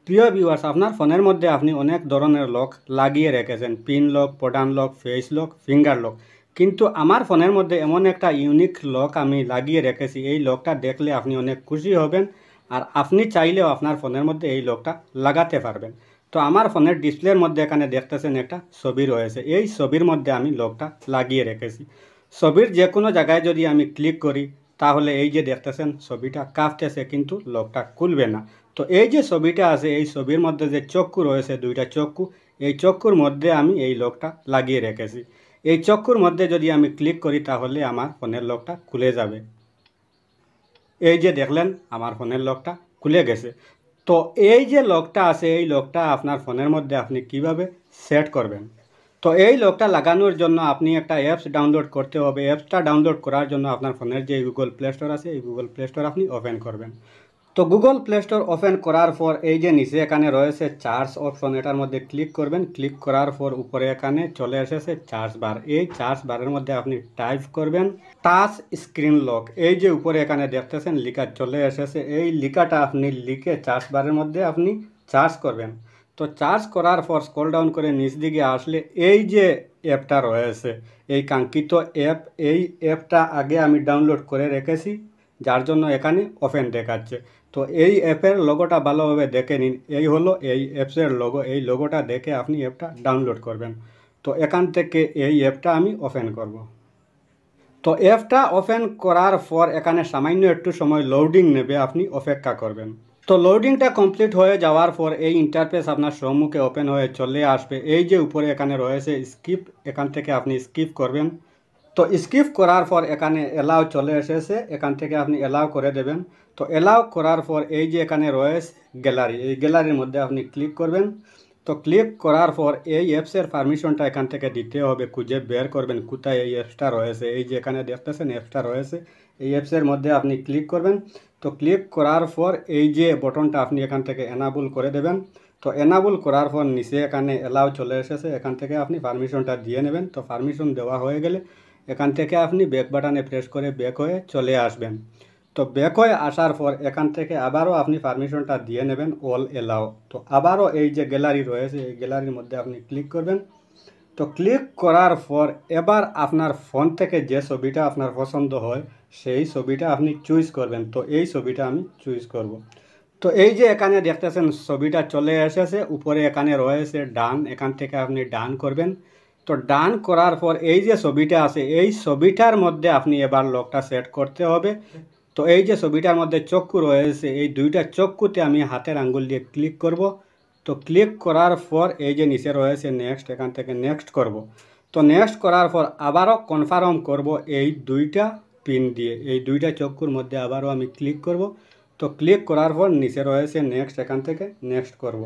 প্রিয় ভিউয়ার্স, আপনার ফোনের মধ্যে আপনি অনেক ধরনের লক লাগিয়ে রেখেছেন, pin lock, pattern lock, face lock, finger lock. কিন্তু আমার ফোনের মধ্যে এমন একটা ইউনিক লক আমি লাগিয়ে রেখেছি, এই লকটা দেখলে আপনি অনেক খুশি হবেন আর আপনি চাইলেও আপনার ফোনের মধ্যে এই লকটা লাগাতে পারবেন। তো আমার ফোনের ডিসপ্লের মধ্যে এখানে দেখতেছেন একটা ছবি রয়েছে, এই ছবির মধ্যে আমি লকটা লাগিয়ে রেখেছি। ছবির যে কোনো জায়গায় যদি আমি ক্লিক করি তাহলে এই যে দেখতেছেন ছবিটা কাঁপতেছে, কিন্তু লকটা খুলবে না। তো এই যে ছবিটা আছে, এই ছবির মধ্যে যে চক্ষু রয়েছে, দুইটা চক্ষু, এই চক্ষুর মধ্যে আমি এই লকটা লাগিয়ে রেখেছি। এই চক্ষুর মধ্যে যদি আমি ক্লিক করি তাহলে আমার ফোনের লকটা খুলে যাবে। এই যে দেখলেন আমার ফোনের লকটা খুলে গেছে। তো এই যে লকটা আছে, এই লকটা আপনার ফোনের মধ্যে আপনি কিভাবে সেট করবেন? তো এই লকটা লাগানোর জন্য আপনি একটা অ্যাপস ডাউনলোড করতে হবে। অ্যাপসটা ডাউনলোড করার জন্য আপনার ফোনের যে গুগল প্লে স্টোর আছে, এই গুগল প্লে স্টোর আপনি ওপেন করবেন। তো গুগল প্লে স্টোর ওপেন করার পর এই যে নিচে এখানে রয়েছে চার্জ অপশন, এটার মধ্যে ক্লিক করবেন। ক্লিক করার পর উপরে এখানে চলে এসেছে চার্জ বার। এই চার্জ বারের মধ্যে আপনি টাইপ করবেন টাচ স্ক্রিন লক। এই যে উপরে এখানে দেখতেছেন লেখা চলে এসেছে, এই লেখাটা আপনি লিখে চার্জ বারের মধ্যে আপনি চার্জ করবেন। তো চার্জ করার পর স্ক্রল ডাউন করে নিচ দিকে আসলে এই যে অ্যাপটা রয়েছে, এই কাঙ্ক্ষিত অ্যাপ, এই অ্যাপটা আগে আমি ডাউনলোড করে রেখেছি, যার জন্য এখানে ওপেন দেখাচ্ছে। তো এই অ্যাপের লোগোটা ভালোভাবে দেখে নিন, এই হলো এই অ্যাপসের লোগো। এই লোগোটা দেখে আপনি অ্যাপটা ডাউনলোড করবেন। তো এখান থেকে এই অ্যাপটা আমি ওপেন করব। তো অ্যাপটা ওপেন করার পর এখানে সামান্য একটু সময় লোডিং নেবে, আপনি অপেক্ষা করবেন। তো লোডিংটা কমপ্লিট হয়ে যাওয়ার পর এই ইন্টারফেস আপনার সম্মুখে ওপেন হয়ে চলে আসবে। এই যে উপরে এখানে রয়েছে স্কিপ, এখান থেকে আপনি স্কিপ করবেন। তো স্কিপ করার পর এখানে এলাও চলে এসেছে, এখান থেকে আপনি এলাও করে দেবেন। তো এলাও করার পর এই যে এখানে রয়েছে গ্যালারি, এই গ্যালারির মধ্যে আপনি ক্লিক করবেন। তো ক্লিক করার পর এই অ্যাপসের পারমিশনটা এখান থেকে দিতে হবে, খুঁজে বের করবেন কোথায় এই অ্যাপসটা রয়েছে। এই যে এখানে দেখতেছেন অ্যাপসটা রয়েছে, এই অ্যাপসের মধ্যে আপনি ক্লিক করবেন। তো ক্লিক করার পর এই যে বটনটা আপনি এখান থেকে এনাবল করে দেবেন। তো এনাবল করার পর নিচে এখানে এলাও চলে এসেছে, এখান থেকে আপনি পারমিশনটা দিয়ে নেবেন। তো পারমিশন দেওয়া হয়ে গেলে এখান থেকে আপনি ব্যাক বাটনে প্রেস করে ব্যাক হয়ে চলে আসবেন। তো ব্যাক হয়ে আসার পর এখান থেকে আবারও আপনি পারমিশনটা দিয়ে নেবেন অল এলাও। তো আবারও এই যে গ্যালারি রয়েছে, এই গ্যালারির মধ্যে আপনি ক্লিক করবেন। তো ক্লিক করার পর এবার আপনার ফোন থেকে যে ছবিটা আপনার পছন্দ হয় সেই ছবিটা আপনি চুজ করবেন। তো এই ছবিটা আমি চুজ করব। তো এই যে এখানে দেখতেছেন ছবিটা চলে এসেছে, উপরে এখানে রয়েছে ডান, এখান থেকে আপনি ডান করবেন। তো ডান করার পর এই যে ছবিটা আছে, এই ছবিটার মধ্যে আপনি এবার লকটা সেট করতে হবে। তো এই যে ছবিটার মধ্যে চক্ষু রয়েছে, এই দুইটা চক্ষুতে আমি হাতের আঙ্গুল দিয়ে ক্লিক করব। তো ক্লিক করার পর এই যে নিচে রয়েছে নেক্সট, এখান থেকে নেক্সট করব। তো নেক্সট করার পর আবারও কনফার্ম করব এই দুইটা পিন দিয়ে, এই দুইটা চক্ষুর মধ্যে আবারও আমি ক্লিক করব। তো ক্লিক করার পর নিচে রয়েছে নেক্সট, এখান থেকে নেক্সট করব।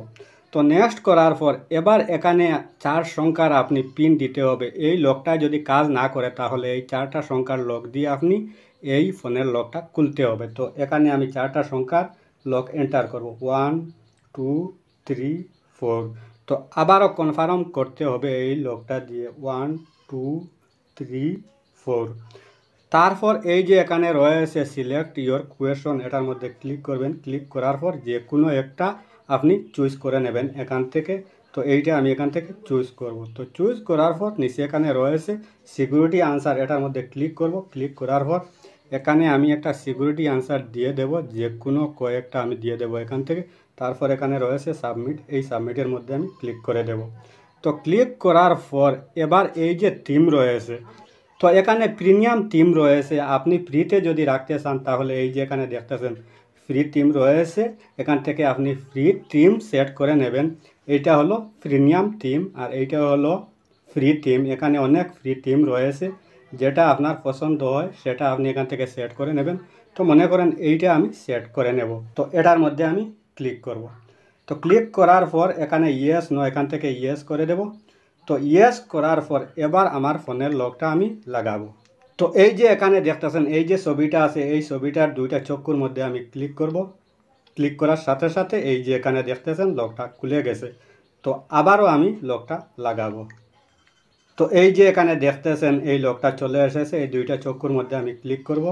তো নেক্সট করার পর এবার এখানে 4 সংখ্যার আপনি পিন দিতে হবে। এই লকটা যদি কাজ না করে তাহলে এই 4টা সংখ্যার লক দিয়ে আপনি এই ফোনের লকটা খুলতে হবে। তো এখানে আমি 4টা সংখ্যার লক এন্টার করব, 1 2 3 4। তো আবারও কনফার্ম করতে হবে এই লকটা দিয়ে, 1 2 3 4। তারপর এই যে এখানে রয়েছে সিলেক্ট ইয়োর কোয়েশন, এটার মধ্যে ক্লিক করবেন। ক্লিক করার পর যে কোনো একটা আপনি চুজ করে নেবেন এখান থেকে। তো এইটা আমি এখান থেকে চুজ করব। তো চুজ করার পর নিচে এখানে রয়েছে সিকিউরিটি আনসার, এটার মধ্যে ক্লিক করব। ক্লিক করার পর এখানে আমি একটা সিকিউরিটি আনসার দিয়ে দেব, যে কোনো কয়েকটা আমি দিয়ে দেব এখান থেকে। তারপর এখানে রয়েছে সাবমিট, এই সাবমিটের মধ্যে আমি ক্লিক করে দেব। তো ক্লিক করার পর এবার এই যে থিম রয়েছে, তো এখানে প্রিমিয়াম থিম রয়েছে, আপনি ফ্রিতে যদি রাখতে চান তাহলে এই যে এখানে দেখতেছেন ফ্রি থিম রয়েছে, এখান থেকে আপনি ফ্রি থিম সেট করে নেবেন। এইটা হলো প্রিমিয়াম থিম আর এইটা হলো ফ্রি থিম। এখানে অনেক ফ্রি থিম রয়েছে, যেটা আপনার পছন্দ হয় সেটা আপনি এখান থেকে সেট করে নেবেন। তো মনে করেন এইটা আমি সেট করে নেব। তো এটার মধ্যে আমি ক্লিক করব। তো ক্লিক করার পর এখানে ইয়েস নো, এখান থেকে ইয়েস করে দেব। তো ইয়েস করার পর এবার আমার ফোনের লকটা আমি লাগাবো। তো এই যে এখানে দেখতেছেন এই যে ছবিটা আছে, এই ছবিটার দুইটা চক্ষুর মধ্যে আমি ক্লিক করব। ক্লিক করার সাথে সাথে এই যে এখানে দেখতেছেন লকটা খুলে গেছে। তো আবারও আমি লকটা লাগাবো। তো এই যে এখানে দেখতেছেন এই লকটা চলে এসেছে, এই দুইটা চক্ষুর মধ্যে আমি ক্লিক করব।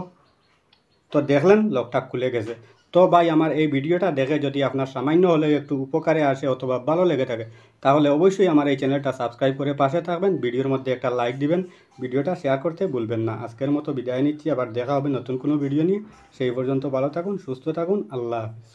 তো দেখলেন লকটা খুলে গেছে। তো ভাই আমার এই ভিডিওটা দেখে যদি আপনার সামান্য হলেও একটু উপকারে আসে অথবা ভালো লেগে থাকে তাহলে অবশ্যই আমার এই চ্যানেলটা সাবস্ক্রাইব করে পাশে থাকবেন, ভিডিওর মধ্যে একটা লাইক দিবেন, ভিডিওটা শেয়ার করতে ভুলবেন না। আজকের মতো বিদায় নিচ্ছি, আবার দেখা হবে নতুন কোনো ভিডিও নিয়ে। সেই পর্যন্ত ভালো থাকুন, সুস্থ থাকুন, আল্লাহ হাফিজ।